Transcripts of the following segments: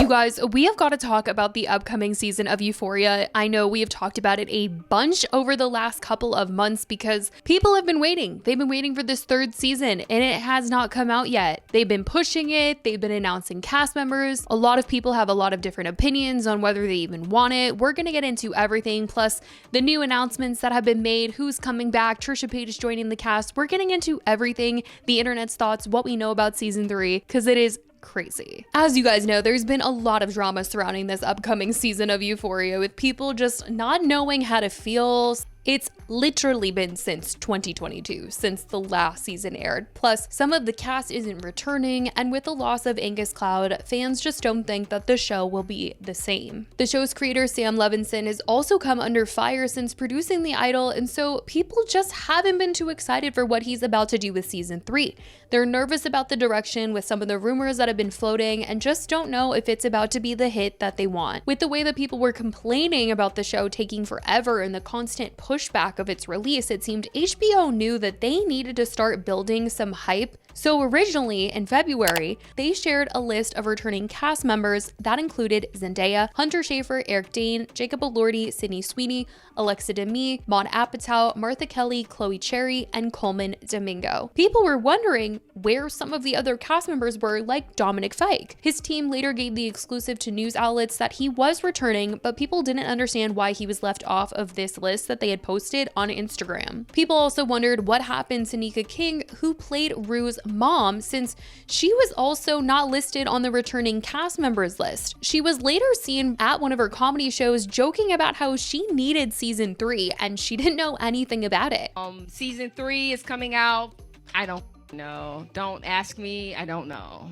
You guys, we have got to talk about the upcoming season of Euphoria. I know we have talked about it a bunch over the last couple of months because people have been waiting. They've been waiting for this third season and it has not come out yet. They've been pushing it. They've been announcing cast members. A lot of people have a lot of different opinions on whether they even want it. We're going to get into everything, plus the new announcements that have been made, who's coming back, Trisha Paytas joining the cast. We're getting into everything, the internet's thoughts, what we know about season 3, because it is crazy. As you guys know, there's been a lot of drama surrounding this upcoming season of Euphoria, with people just not knowing how to feel. It's literally been since 2022, since the last season aired. Plus, some of the cast isn't returning, and with the loss of Angus Cloud, fans just don't think that the show will be the same. The show's creator, Sam Levinson, has also come under fire since producing The Idol, and so people just haven't been too excited for what he's about to do with season 3. They're nervous about the direction with some of the rumors that have been floating, and just don't know if it's about to be the hit that they want. With the way that people were complaining about the show taking forever and the constant pushback of its release, it seemed HBO knew that they needed to start building some hype. So originally, in February, they shared a list of returning cast members that included Zendaya, Hunter Schafer, Eric Dane, Jacob Elordi, Sydney Sweeney, Alexa Demie, Maud Apatow, Martha Kelly, Chloe Cherry, and Coleman Domingo. People were wondering where some of the other cast members were, like Dominic Fike. His team later gave the exclusive to news outlets that he was returning, but people didn't understand why he was left off of this list that they had posted on Instagram. People also wondered what happened to Nika King, who played Rue's mom, since she was also not listed on the returning cast members list. She was later seen at one of her comedy shows joking about how she needed season 3 and she didn't know anything about it. Season 3 is coming out. I don't know. Don't ask me. I don't know.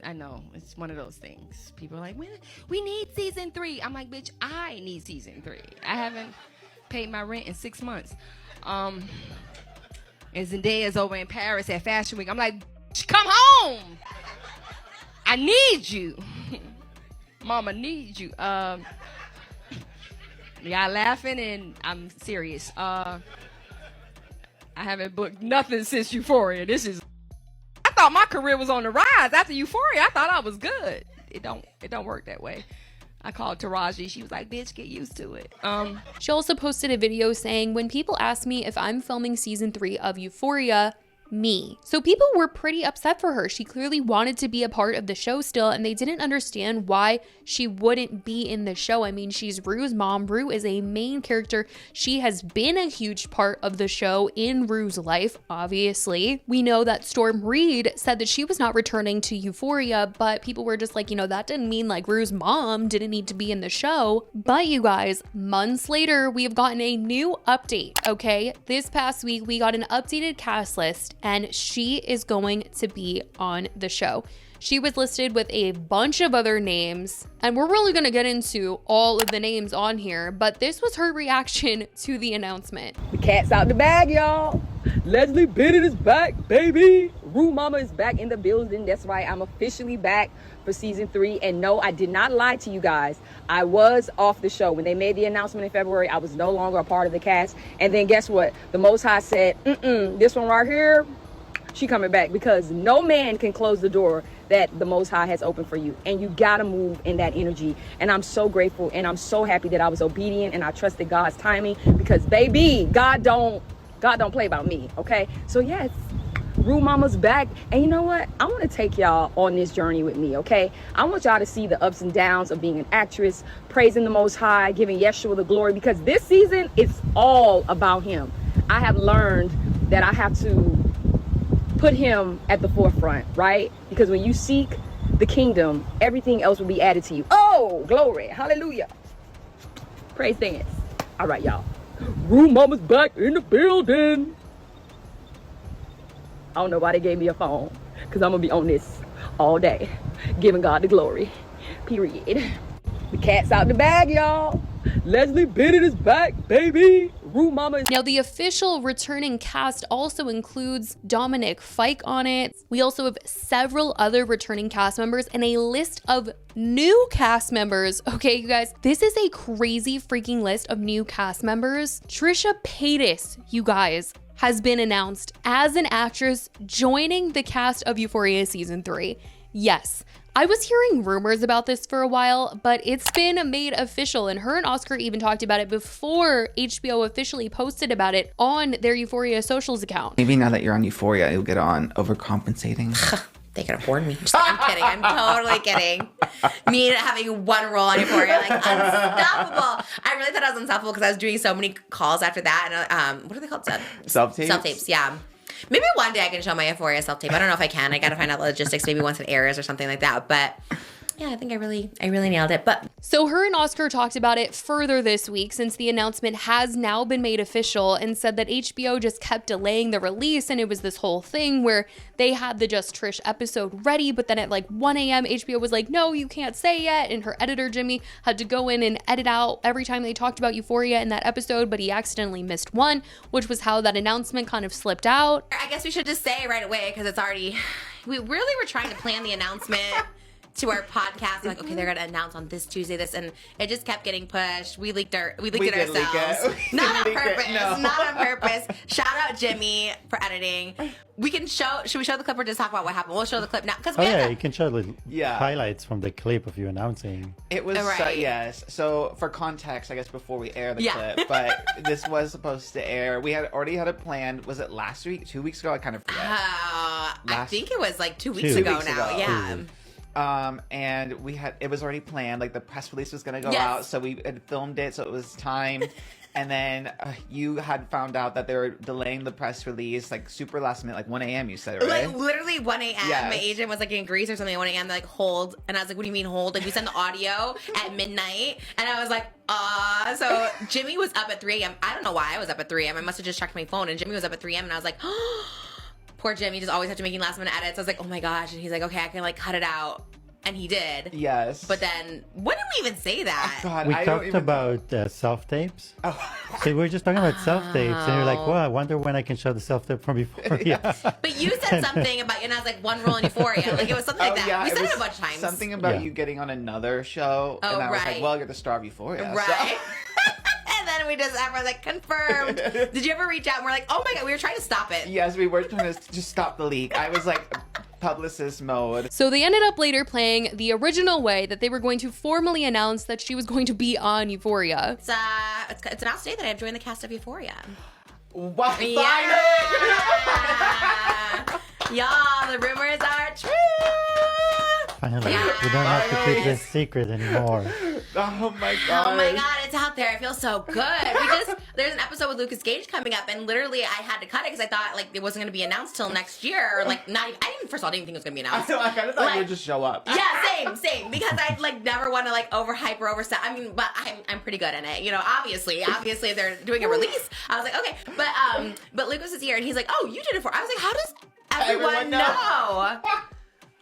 I know it's one of those things. People are like, we need season 3. I'm like, bitch, I need season 3. I haven't paid my rent in 6 months. And Zendaya's over in Paris at Fashion Week. I'm like, come home. I need you. Mama need you. Y'all laughing and I'm serious. I haven't booked nothing since Euphoria. I thought my career was on the rise. After Euphoria, I thought I was good. It don't work that way. I called Taraji. She was like, bitch, get used to it. She also posted a video saying, when people ask me if I'm filming season 3 of Euphoria, me. So people were pretty upset for her. She clearly wanted to be a part of the show still, and they didn't understand why she wouldn't be in the show. I mean, she's Rue's mom. Rue is a main character. She has been a huge part of the show in Rue's life, obviously. We know that Storm Reid said that she was not returning to Euphoria, but people were just like, that didn't mean like Rue's mom didn't need to be in the show. But you guys, months later, we have gotten a new update, okay? This past week, we got an updated cast list, and she is going to be on the show. She was listed with a bunch of other names, and we're really going to get into all of the names on here, but this was her reaction to the announcement. The cat's out the bag, y'all. Leslie Bennett is back, baby. Rue Mama is back in the building. That's right, I'm officially back for season 3. And no, I did not lie to you guys. I was off the show. When they made the announcement in February, I was no longer a part of the cast. And then guess what? The Most High said, this one right here, she coming back, because no man can close the door that the Most High has opened for you, and you gotta move in that energy. And I'm so grateful, and I'm so happy that I was obedient and I trusted God's timing, because baby, God don't play about me, okay? So yes, Rue Mama's back, and you know what? I want to take y'all on this journey with me, okay? I want y'all to see the ups and downs of being an actress, praising the Most High, giving Yeshua the glory, because this season it's all about Him. I have learned that I have to put Him at the forefront, right? Because when you seek the kingdom, everything else will be added to you. Oh, glory, hallelujah. Praise dance. All right, y'all. Rue Mama's back in the building. I don't know why they gave me a phone, because I'm gonna be on this all day, giving God the glory, period. The cat's out the bag, y'all. Leslie Bennett is back, baby. Rue Mama is— Now, the official returning cast also includes Dominic Fike on it. We also have several other returning cast members and a list of new cast members. Okay, you guys, this is a crazy freaking list of new cast members. Trisha Paytas, you guys, has been announced as an actress joining the cast of Euphoria season 3. Yes, I was hearing rumors about this for a while, but it's been made official, and her and Oscar even talked about it before HBO officially posted about it on their Euphoria socials account. Maybe now that you're on Euphoria, you'll get on overcompensating. They can afford me. I'm kidding. I'm totally kidding. Me having one role on Euphoria, like unstoppable. I really thought I was unstoppable because I was doing so many calls after that. And what are they called? Self-tapes? Self-tapes, yeah. Maybe one day I can show my Euphoria self-tape. I don't know if I can. I got to find out the logistics maybe once it airs or something like that. But yeah, I think I really nailed it. But so her and Oscar talked about it further this week since the announcement has now been made official, and said that HBO just kept delaying the release, and it was this whole thing where they had the Just Trish episode ready, but then at like 1 a.m. HBO was like, no, you can't say yet, and her editor Jimmy had to go in and edit out every time they talked about Euphoria in that episode, but he accidentally missed one, which was how that announcement kind of slipped out. I guess we should just say right away, because it's already, we really were trying to plan the announcement to our podcast, like, okay, they're gonna announce on this Tuesday this, and it just kept getting pushed. We leaked it ourselves. Not on purpose. No. Not on purpose. Shout out Jimmy for editing. Should we show the clip or just talk about what happened? We'll show the clip now. You can show the highlights from the clip of you announcing. It was, Right. yes. So for context, I guess before we air the clip, but this was supposed to air. We had already had it planned. Was it last week? 2 weeks ago? I kind of forget. I think it was like 2 weeks ago now. Yeah. And it was already planned, like the press release was going to go out, so we had filmed it, so it was timed. And then you had found out that they were delaying the press release, like super last minute, like 1 a.m. you said, right? Like literally 1 a.m. Yes. My agent was like in Greece or something at 1 a.m. They're like, hold. And I was like, what do you mean hold? Like we sent the audio at midnight. And I was like, so Jimmy was up at 3 a.m. I don't know why I was up at 3 a.m. I must have just checked my phone, and Jimmy was up at 3 a.m. and I was like, poor Jimmy, just always have to making last minute edits. I was like, oh my gosh. And he's like, okay, I can like cut it out. And he did. Yes. But then, when did we even say that? Oh, God, We talked about self-tapes. Oh. So we were just talking about self-tapes, and you're like, well, I wonder when I can show the self-tape from before. Yeah. But you said something about, and I was like, one role in Euphoria. Like, it was something like that. Yeah, We said was it a bunch of times. Something about you getting on another show. Oh, and I was right. like, well, you're the star of Euphoria. Right? And then everyone's like, confirmed. Did you ever reach out and we're like, oh my God, we were trying to stop it. Yes, we were trying to just stop the leak. I was like, publicist mode. So they ended up later playing the original way that they were going to formally announce that she was going to be on Euphoria. It's announced today that I have joined the cast of Euphoria. What? Yeah. Y'all, the rumors are true. Finally, we don't have to keep this secret anymore. Oh my God. Oh my God, it's out there. I feel so good. There's an episode with Lucas Gage coming up, and literally I had to cut it because I thought like it wasn't going to be announced till next year. Or, like not even, first of all, I didn't think it was going to be announced. I kind of thought you would just show up. Yeah, same. Because I'd like never want to like overhype or oversell. I mean, but I'm pretty good in it. You know, obviously if they're doing a release, I was like, okay. But Lucas is here and he's like, oh, you did it for. I was like, how does everyone know?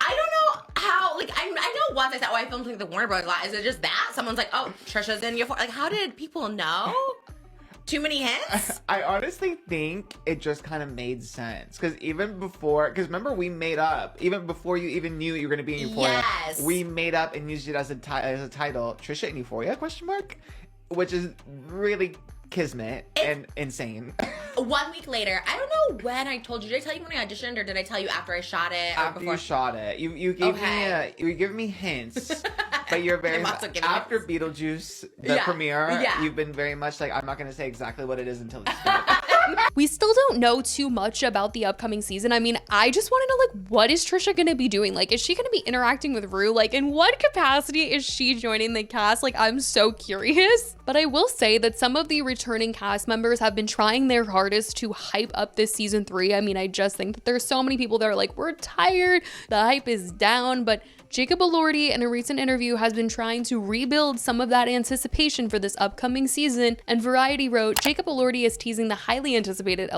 I don't know how, like, I know once I said, oh, I filmed like the Warner Bros. Lot. Is it just that? Someone's like, oh, Trisha's in Euphoria. Like, how did people know? Too many hints? I honestly think it just kind of made sense. Because remember we made up, even before you even knew you were going to be in Euphoria. Yes. We made up and used it as a title, Trisha in Euphoria, ? Which is really kismet and insane. 1 week later, I don't know when I told you. Did I tell you when I auditioned, or did I tell you after I shot it? Or After before? you shot it, you gave me you gave me hints, but you're very after hints. Beetlejuice the premiere. You've been very much like, I'm not going to say exactly what it is until it's done. We still don't know too much about the upcoming season. I mean, I just want to know, like, what is Trisha going to be doing? Like, is she going to be interacting with Rue? Like, in what capacity is she joining the cast? Like, I'm so curious. But I will say that some of the returning cast members have been trying their hardest to hype up this season 3. I mean, I just think that there's so many people that are like, we're tired, the hype is down, but Jacob Elordi in a recent interview has been trying to rebuild some of that anticipation for this upcoming season, and Variety wrote, Jacob Elordi is teasing the highly anticipated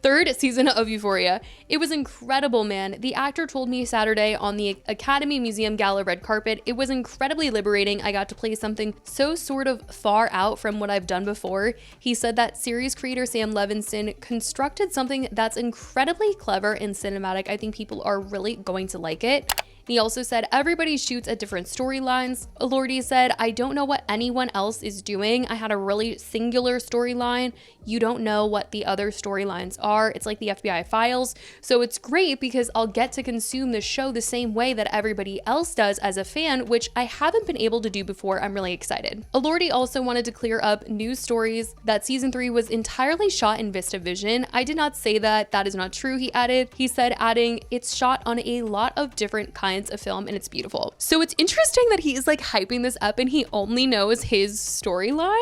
third season of Euphoria. It was incredible, man. The actor told me Saturday on the Academy Museum Gala red carpet, it was incredibly liberating. I got to play something so sort of far out from what I've done before. He said that series creator Sam Levinson constructed something that's incredibly clever and cinematic. I think people are really going to like it. He also said everybody shoots at different storylines. Elordi said, I don't know what anyone else is doing. I had a really singular storyline. You don't know what the other storylines are. It's like the FBI files. So it's great because I'll get to consume the show the same way that everybody else does as a fan, which I haven't been able to do before. I'm really excited. Elordi also wanted to clear up news stories that season 3 was entirely shot in VistaVision. I did not say that. That is not true, he added. He said, adding, it's shot on a lot of different kinds of film and it's beautiful. So it's interesting that he is like hyping this up and he only knows his storyline.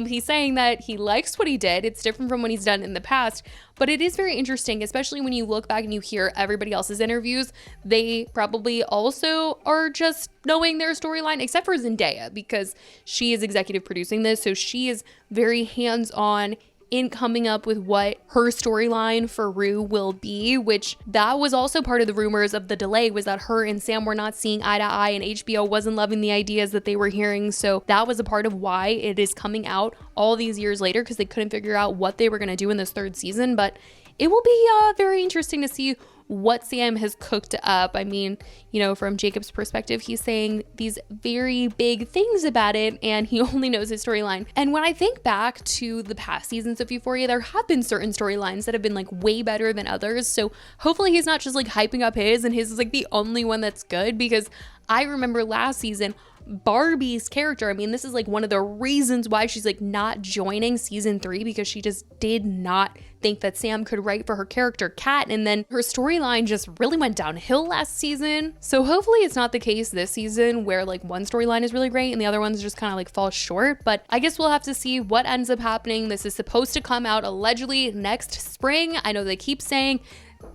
He's saying that he likes what he did. It's different from what he's done in the past, but it is very interesting, especially when you look back and you hear everybody else's interviews. They probably also are just knowing their storyline, except for Zendaya, because she is executive producing this. So she is very hands-on in coming up with what her storyline for Rue will be, which that was also part of the rumors of the delay, was that her and Sam were not seeing eye to eye and HBO wasn't loving the ideas that they were hearing. So that was a part of why it is coming out all these years later, because they couldn't figure out what they were going to do in this 3rd season. But it will be very interesting to see what Sam has cooked up. I mean, you know, from Jacob's perspective, he's saying these very big things about it and he only knows his storyline. And when I think back to the past seasons of Euphoria, there have been certain storylines that have been like way better than others. So hopefully he's not just like hyping up his and his is like the only one that's good, because I remember last season, Barbie's character, I mean, this is like one of the reasons why she's like not joining season 3, because she just did not think that Sam could write for her character Kat, and then her storyline just really went downhill last season. So hopefully it's not the case this season where like one storyline is really great and the other ones just kind of like fall short, but I guess we'll have to see what ends up happening. This is supposed to come out allegedly next spring. I know they keep saying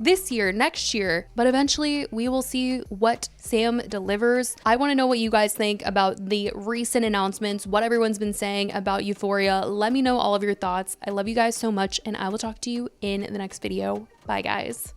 this year, next year, but eventually we will see what Sam delivers. I want to know what you guys think about the recent announcements, what everyone's been saying about Euphoria. Let me know all of your thoughts. I love you guys so much, and I will talk to you in the next video. Bye, guys.